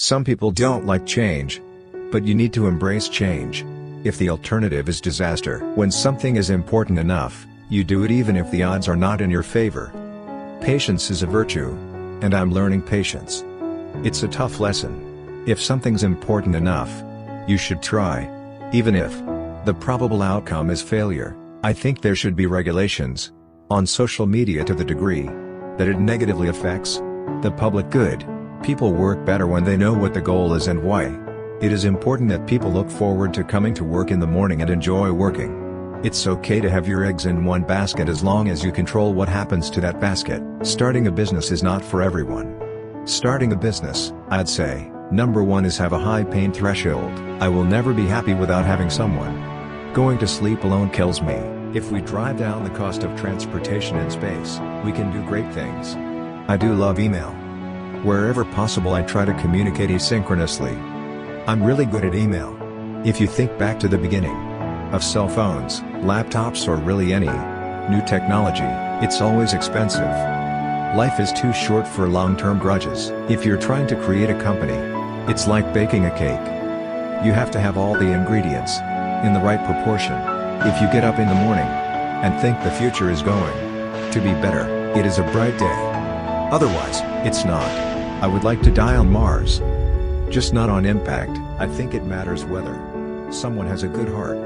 Some people don't like change. But you need to embrace change. If the alternative is disaster. When something is important enough, you do it even if the odds are not in your favor. Patience is a virtue. And I'm learning patience. It's a tough lesson. If something's important enough, you should try. Even if the probable outcome is failure. I think there should be regulations on social media to the degree that it negatively affects the public good. People work better when they know what the goal is and why. It is important that people look forward to coming to work in the morning and enjoy working. It's okay to have your eggs in one basket as long as you control what happens to that basket. Starting a business is not for everyone. Starting a business, I'd say, number one is have a high pain threshold. I will never be happy without having someone. Going to sleep alone kills me. If we drive down the cost of transportation in space, we can do great things. I do love email. Wherever possible I try to communicate asynchronously. I'm really good at email. If you think back to the beginning of cell phones, laptops or really any new technology, it's always expensive. Life is too short for long-term grudges. If you're trying to create a company, it's like baking a cake. You have to have all the ingredients in the right proportion. If you get up in the morning and think the future is going to be better, it is a bright day. Otherwise, it's not. I would like to die on Mars. Just not on impact. I think it matters whether someone has a good heart.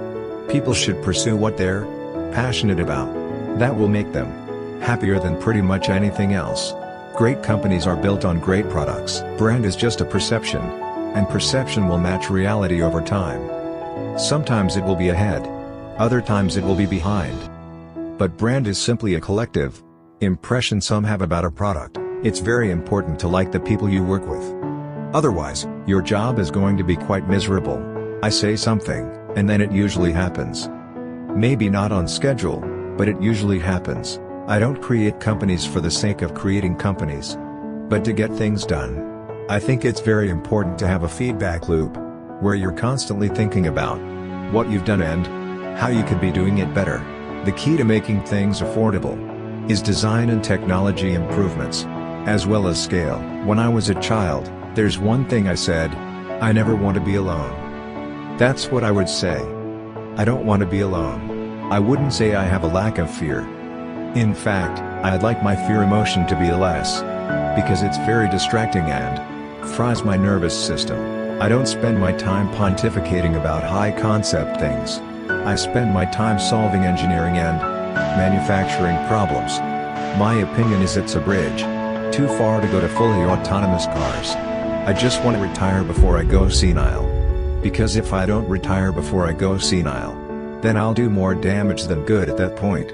People should pursue what they're passionate about. That will make them happier than pretty much anything else. Great companies are built on great products. Brand is just a perception, and perception will match reality over time. Sometimes it will be ahead. Other times it will be behind. But brand is simply a collective impression some have about a product. It's very important to like the people you work with. Otherwise, your job is going to be quite miserable. I say something, and then it usually happens. Maybe not on schedule, but it usually happens. I don't create companies for the sake of creating companies, but to get things done. I think it's very important to have a feedback loop, where you're constantly thinking about what you've done and how you could be doing it better. The key to making things affordable is design and technology improvements, as well as scale. When I was a child, there's one thing I said: I never want to be alone. That's what I would say. I don't want to be alone. I wouldn't say I have a lack of fear. In fact, I'd like my fear emotion to be less, because it's very distracting and fries my nervous system. I don't spend my time pontificating about high-concept things. I spend my time solving engineering and manufacturing problems. My opinion is it's a bridge too far to go to fully autonomous cars. I just want to retire before I go senile. Because if I don't retire before I go senile, then I'll do more damage than good at that point.